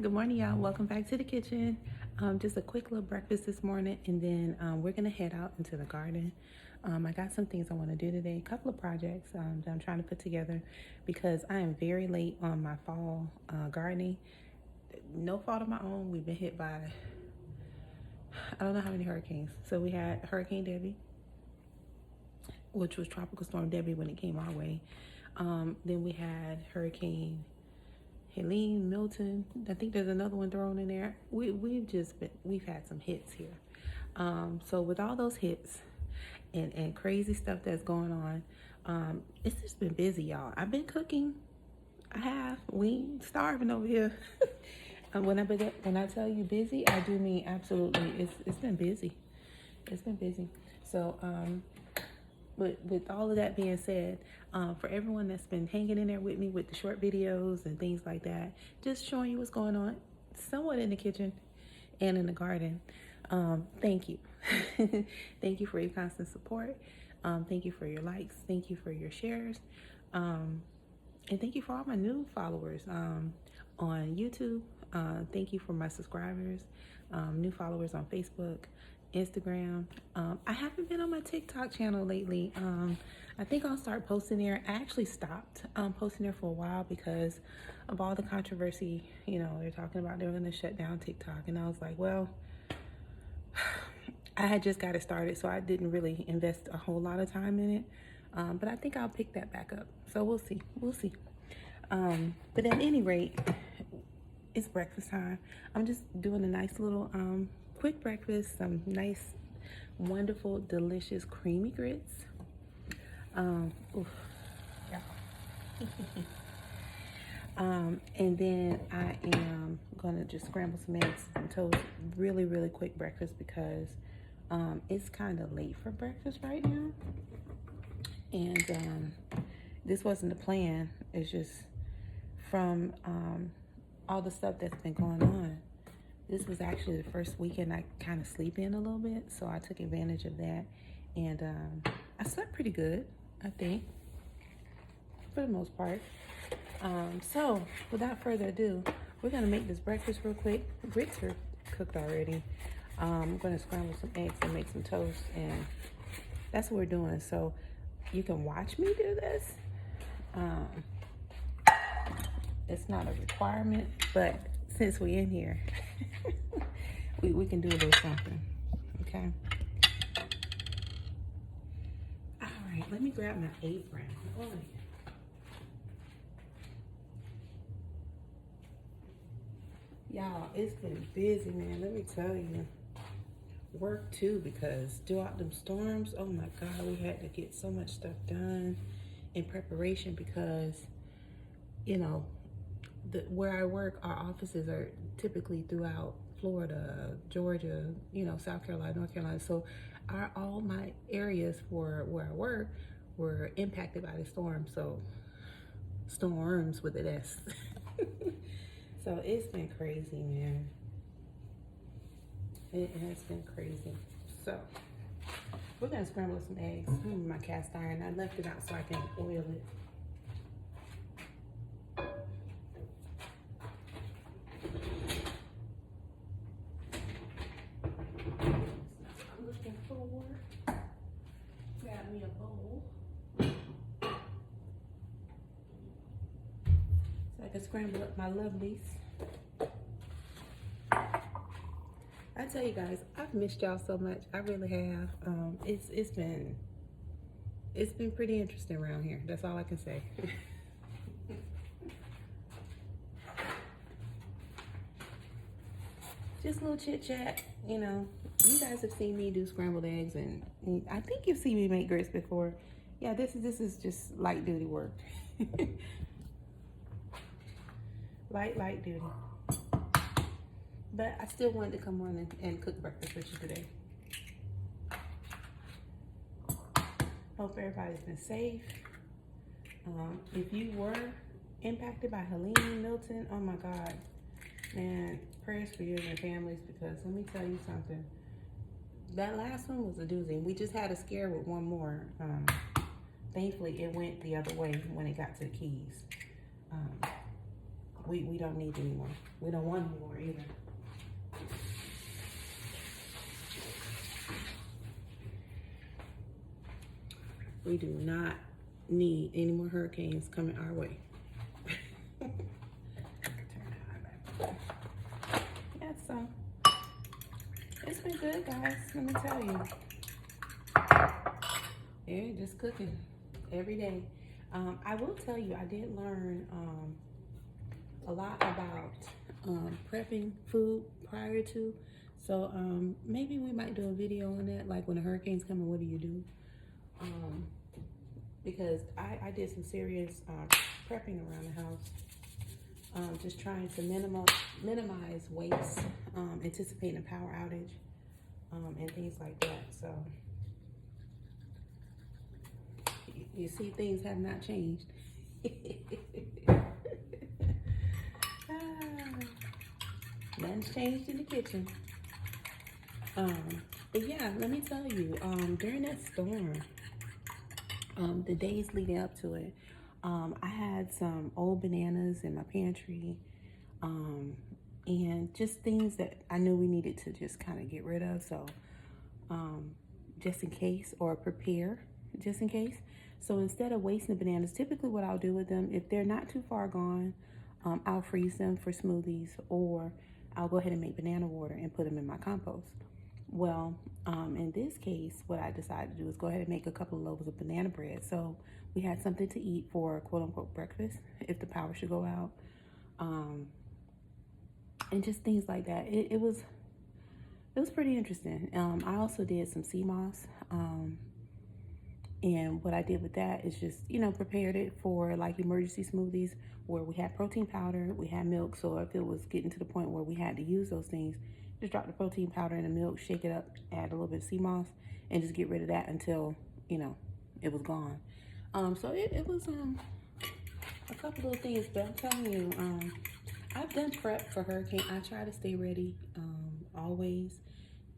Good morning, y'all. Welcome back to the kitchen. Just a quick little breakfast this morning, and then we're gonna head out into the garden. I got some things I want to do today, a couple of projects that I'm trying to put together because I am very late on my fall gardening. No fault of my own. We've been hit by I don't know how many hurricanes. So we had Hurricane Debbie, which was Tropical Storm Debbie when it came our way. Then we had Hurricane Helene, Milton. I think there's another one thrown in there. We've had some hits here. So with all those hits and crazy stuff that's going on, it's just been busy, y'all. I've been cooking. I have. We ain't starving over here. When I tell you busy, I do mean absolutely. It's been busy. It's been busy. So but with all of that being said, for everyone that's been hanging in there with me with the short videos and things like that, just showing you what's going on, somewhat in the kitchen and in the garden, thank you. Thank you for your constant support. Thank you for your likes. Thank you for your shares. And thank you for all my new followers on YouTube. Thank you for my subscribers, new followers on Facebook, Instagram. I haven't been on my TikTok channel lately. I think I'll start posting there. I actually stopped posting there for a while because of all the controversy. You know, they're talking about they're going to shut down TikTok, and I was like, well, I had just got it started, so I didn't really invest a whole lot of time in it. But I think I'll pick that back up. So we'll see. We'll see. But at any rate, it's breakfast time. I'm just doing a nice little quick breakfast, some nice, wonderful, delicious, creamy grits. Oof, yeah. And then I am gonna just scramble some eggs and toast. Really, really quick breakfast because it's kind of late for breakfast right now. And this wasn't the plan. It's just from all the stuff that's been going on. This was actually the first weekend I kind of sleep in a little bit, so I took advantage of that. And I slept pretty good, I think, for the most part. So without further ado, we're gonna make this breakfast real quick. The grits are cooked already. I'm gonna scramble some eggs and make some toast, and that's what we're doing. So you can watch me do this. It's not a requirement, but since we're in here, we can do a little something, okay? All right, let me grab my apron. Oh, yeah. Y'all, it's been busy, man. Let me tell you. Work too, because throughout them storms, oh my God, we had to get so much stuff done in preparation because, you know, where I work, our offices are typically throughout Florida, Georgia, you know, South Carolina, North Carolina. So all my areas for where I work were impacted by the storm. So storms with an S. So it's been crazy, man. It has been crazy. So we're gonna scramble some eggs. My cast iron, I left it out so I can oil it. I'm looking for, grab me a bowl so I can scramble up my lovelies. I tell you guys, I've missed y'all so much. I really have. It's been pretty interesting around here. That's all I can say. Just a little chit chat, you know. You guys have seen me do scrambled eggs, and I think you've seen me make grits before. Yeah, this is just light duty work. light duty. But I still wanted to come on and cook breakfast with you today. Hope everybody's been safe. If you were impacted by Helene, Milton, oh my God, man, prayers for you and your families, because let me tell you something. That last one was a doozy. We just had a scare with one more. Thankfully, it went the other way when it got to the Keys. we don't need anymore. We don't want anymore either. We do not need any more hurricanes coming our way. Yeah, so it's been good, guys. Let me tell you. Yeah, just cooking every day. I will tell you, I did learn a lot about prepping food prior to. So maybe we might do a video on that, like when the hurricanes come, what do you do? Because I did some serious prepping around the house, just trying to minimize waste, anticipating a power outage, and things like that. So you see, things have not changed. Nothing's changed in the kitchen. But yeah, let me tell you, during that storm, the days leading up to it, I had some old bananas in my pantry, and just things that I knew we needed to just kind of get rid of. So, just in case, or prepare just in case. So instead of wasting the bananas, typically what I'll do with them, if they're not too far gone, I'll freeze them for smoothies, or I'll go ahead and make banana water and put them in my compost. Well, in this case, what I decided to do is go ahead and make a couple of loaves of banana bread. So we had something to eat for quote unquote breakfast if the power should go out. And just things like that. It was pretty interesting. I also did some sea moss. And what I did with that is just, prepared it for like emergency smoothies where we had protein powder, we had milk. So if it was getting to the point where we had to use those things, just drop the protein powder in the milk, shake it up, add a little bit of sea moss, and just get rid of that until, it was gone. So it was a couple of things, but I'm telling you, I've done prep for hurricane. I try to stay ready, always.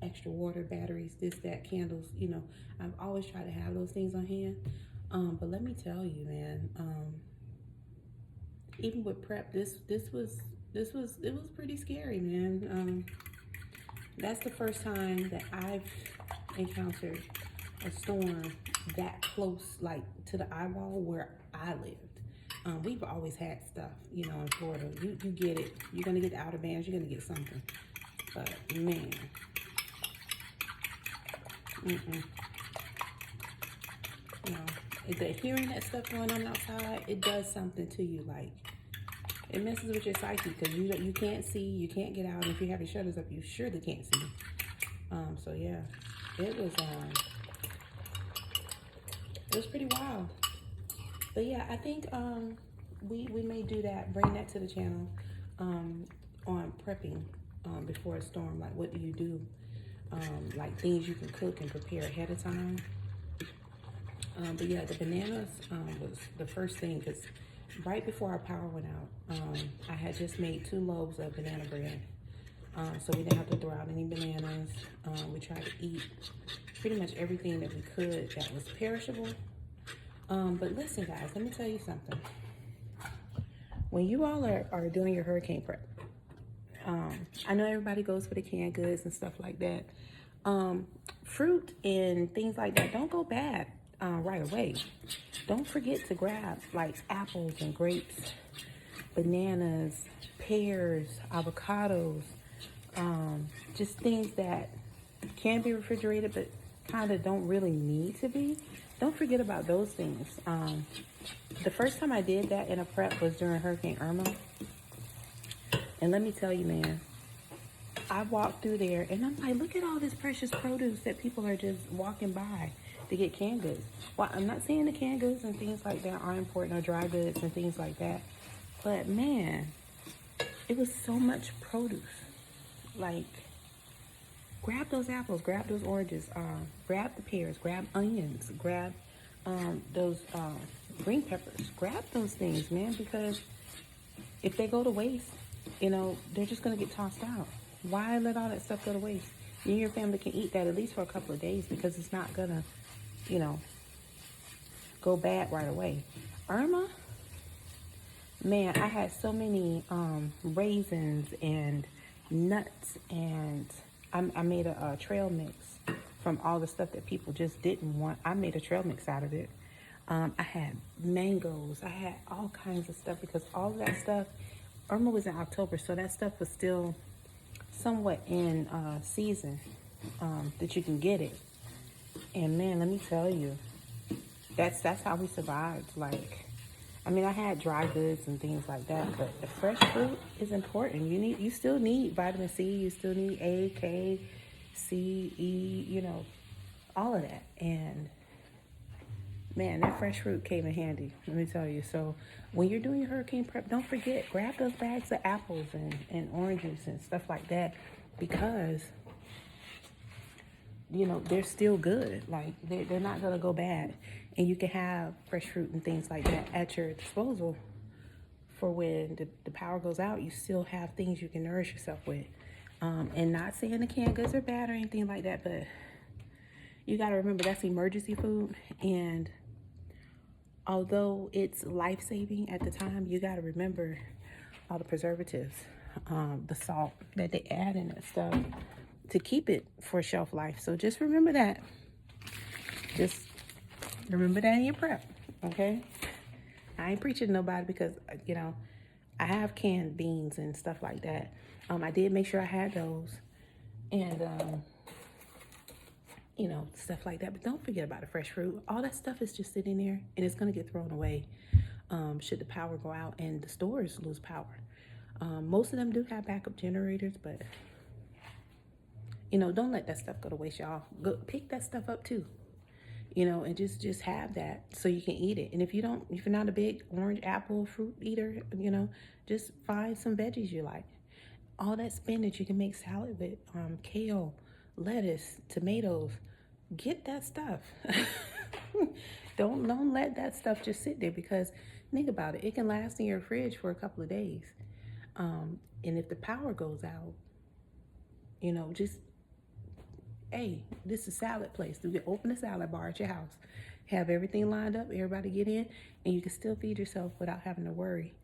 Extra water, batteries, this, that, candles, I've always tried to have those things on hand. But let me tell you, man, even with prep, it was pretty scary, man. That's the first time that I've encountered a storm that close, like to the eyeball where I lived. We've always had stuff, in Florida. You get it. You're gonna get the outer bands. You're gonna get something. But man. Hearing that stuff going on outside, it does something to you. Like, it messes with your psyche because you can't see, you can't get out. And if you have your shutters up, you surely can't see. So yeah, it was pretty wild. But yeah, I think we may do that, bring that to the channel on prepping before a storm. Like, what do you do? Like things you can cook and prepare ahead of time. But yeah, the bananas was the first thing, because right before our power went out, I had just made 2 loaves of banana bread. So we didn't have to throw out any bananas. We tried to eat pretty much everything that we could that was perishable. But listen, guys, let me tell you something. When you all are doing your hurricane prep, I know everybody goes for the canned goods and stuff like that. Fruit and things like that don't go bad right away. Don't forget to grab like apples and grapes, bananas, pears, avocados, just things that can be refrigerated but kind of don't really need to be. Don't forget about those things. The first time I did that in a prep was during Hurricane Irma. And let me tell you, man, I walked through there and I'm like, look at all this precious produce that people are just walking by to get canned goods. Well, I'm not saying the canned goods and things like that are important, or dry goods and things like that. But man, it was so much produce. Like, grab those apples, grab those oranges, grab the pears, grab onions, grab those green peppers. Grab those things, man, because if they go to waste, they're just going to get tossed out. Why let all that stuff go to waste? You and your family can eat that at least for a couple of days, because it's not going to, go bad right away. Irma, Man, I had so many raisins and nuts, and I made a trail mix from all the stuff that people just didn't want. I made a trail mix out of it. I had mangoes. I had all kinds of stuff because all of that stuff, Irma was in October, so that stuff was still somewhat in season that you can get it. And man, let me tell you, that's how we survived. Like, I mean, I had dry goods and things like that, but the fresh fruit is important. You still need vitamin C, you still need A, K, C, E, you know, all of that. And man, that fresh fruit came in handy, let me tell you. So when you're doing your hurricane prep, don't forget, grab those bags of apples and oranges and stuff like that, because you know, they're still good. Like, they're not going to go bad. And you can have fresh fruit and things like that at your disposal for when the power goes out. You still have things you can nourish yourself with. And not saying the canned goods are bad or anything like that, but you got to remember that's emergency food. And although it's life-saving at the time, you got to remember all the preservatives, the salt that they add in that stuff to keep it for shelf life. So just remember that. Just remember that in your prep, okay? I ain't preaching to nobody because, you know, I have canned beans and stuff like that. I did make sure I had those and, you know, stuff like that. But don't forget about the fresh fruit. All that stuff is just sitting there and it's going to get thrown away should the power go out and the stores lose power. Most of them do have backup generators, but you know, don't let that stuff go to waste, y'all. Go pick that stuff up too, you know, and just have that so you can eat it. And if you're not a big orange apple fruit eater, you know, just find some veggies you like. All that spinach you can make salad with, kale, lettuce, tomatoes. Get that stuff. Don't let that stuff just sit there, because think about it. It can last in your fridge for a couple of days. And if the power goes out, you know, just, hey, this is a salad place. You can open a salad bar at your house, have everything lined up, everybody get in, and you can still feed yourself without having to worry.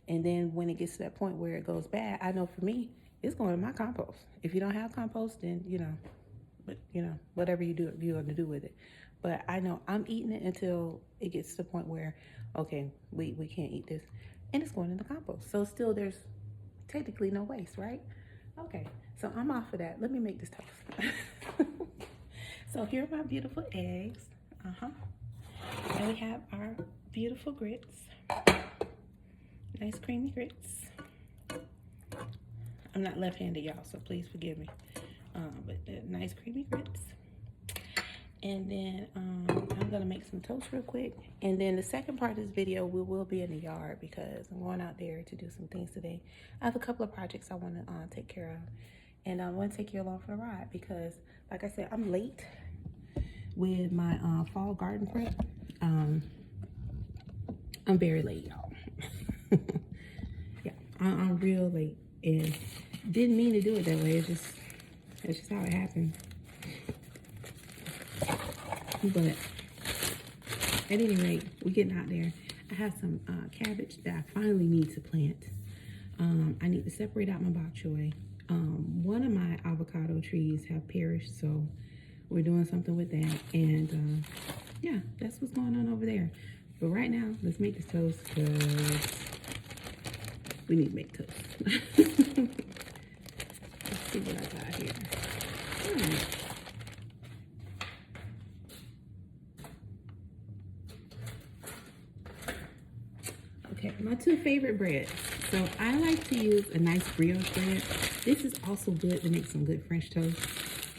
And then when it gets to that point where it goes bad, I know for me, it's going in my compost. If you don't have compost, then, you know, but you know, whatever you're going to do with it. But I know I'm eating it until it gets to the point where, okay, we can't eat this, and it's going in the compost. So still there's technically no waste, right? Okay, so I'm off of that. Let me make this toast. So here are my beautiful eggs. And we have our beautiful grits. Nice creamy grits. I'm not left-handed, y'all, so please forgive me. But nice creamy grits. And then I'm gonna make some toast real quick. And then the second part of this video, we will be in the yard because I'm going out there to do some things today. I have a couple of projects I wanna take care of. And I wanna take you along for the ride because, like I said, I'm late with my fall garden prep. I'm very late, y'all. Yeah, I'm real late. And didn't mean to do it that way. It's just how it happened. But at any rate, we're getting out there. I have some cabbage that I finally need to plant. I need to separate out my bok choy. One of my avocado trees have perished, so we're doing something with that. And yeah, that's what's going on over there. But right now, let's make this toast because we need to make toast. Let's see what I got here. Okay, my two favorite breads. So I like to use a nice brioche bread. This is also good to make some good French toast.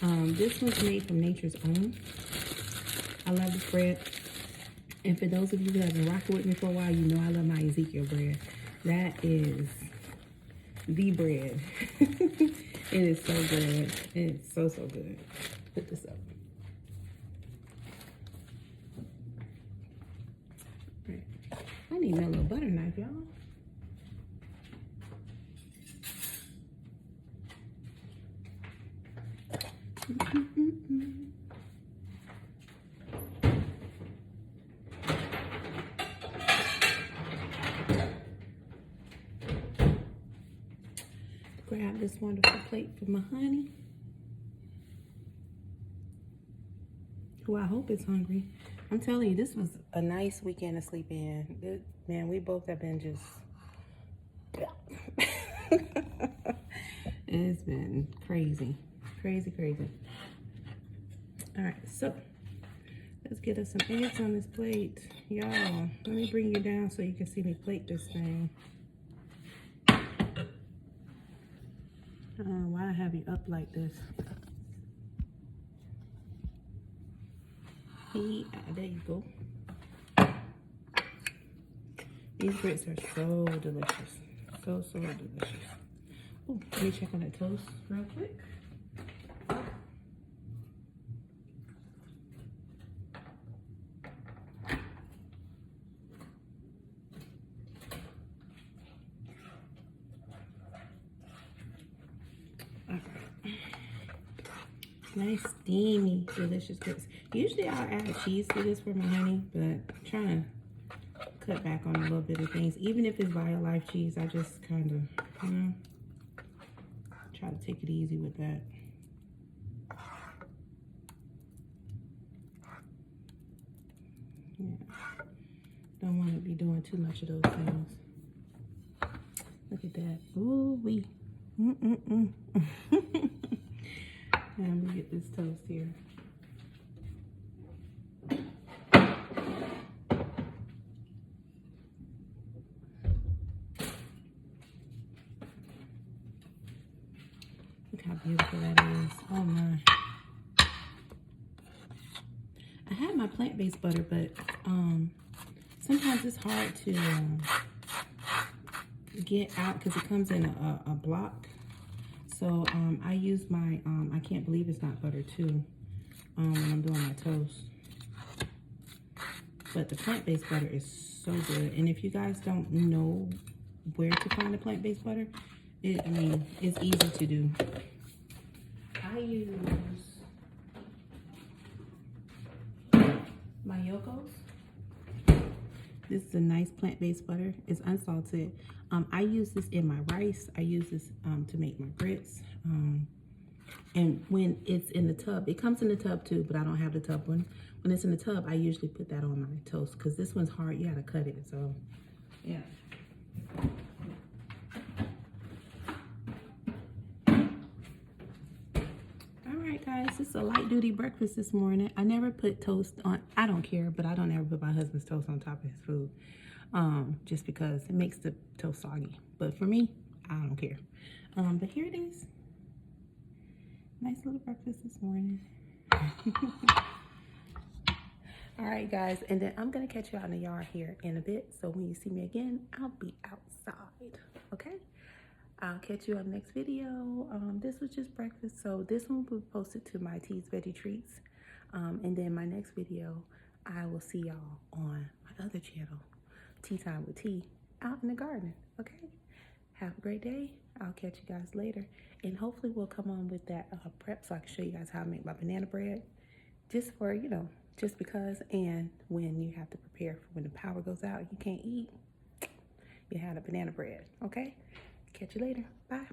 This one's made from Nature's Own. I love this bread. And for those of you who have been rocking with me for a while, you know I love my Ezekiel bread. That is the bread. It is so good. It is so good. Put this up. Right. I need me a little butter knife, y'all. grab this wonderful plate for my honey, who I hope is hungry. I'm telling you, this was a nice weekend to sleep in. Man, we both have been just... It's been crazy. Crazy, crazy. All right, so let's get us some eggs on this plate. Y'all, let me bring you down so you can see me plate this thing. Why I have you up like this? There you go. These grits are so delicious. So delicious. Ooh, let me check on that toast real quick. Nice, steamy, delicious grits. Usually I'll add cheese to this for my honey, but I'm trying to cut back on a little bit of things. Even if it's Life cheese, I just kind of, you know, try to take it easy with that. Yeah. Don't want to be doing too much of those things. Look at that. Ooh wee. And we get this toast here. Look how beautiful that is. Oh my. I have my plant-based butter, but sometimes it's hard to get out because it comes in a block. So I use my, I can't believe it's not butter too, when I'm doing my toast. But the plant-based butter is so good. And if you guys don't know where to find the plant-based butter, I mean, it's easy to do. I use my Yoko's. This is a nice plant-based butter. It's unsalted. I use this in my rice. I use this to make my grits. And when it's in the tub, it comes in the tub too, but I don't have the tub one. When it's in the tub, I usually put that on my toast because this one's hard. You gotta cut it, so yeah. Guys, it's a light duty breakfast this morning. I never put toast on. I don't care, but I don't ever put my husband's toast on top of his food, just because it makes the toast soggy. But for me, I don't care. But here it is. Nice little breakfast this morning. All right, guys, and then I'm gonna catch you out in the yard here in a bit. So when you see me again, I'll be outside. Okay. I'll catch you on the next video. This was just breakfast, so this one will be posted to my Tea's Veggie Treats. And then my next video, I will see y'all on my other channel, Tea Time with Tea, out in the garden, okay? Have a great day. I'll catch you guys later. And hopefully we'll come on with that prep so I can show you guys how I make my banana bread. Just for, you know, just because. And when you have to prepare for when the power goes out, you can't eat, you have a banana bread, okay? Catch you later. Bye.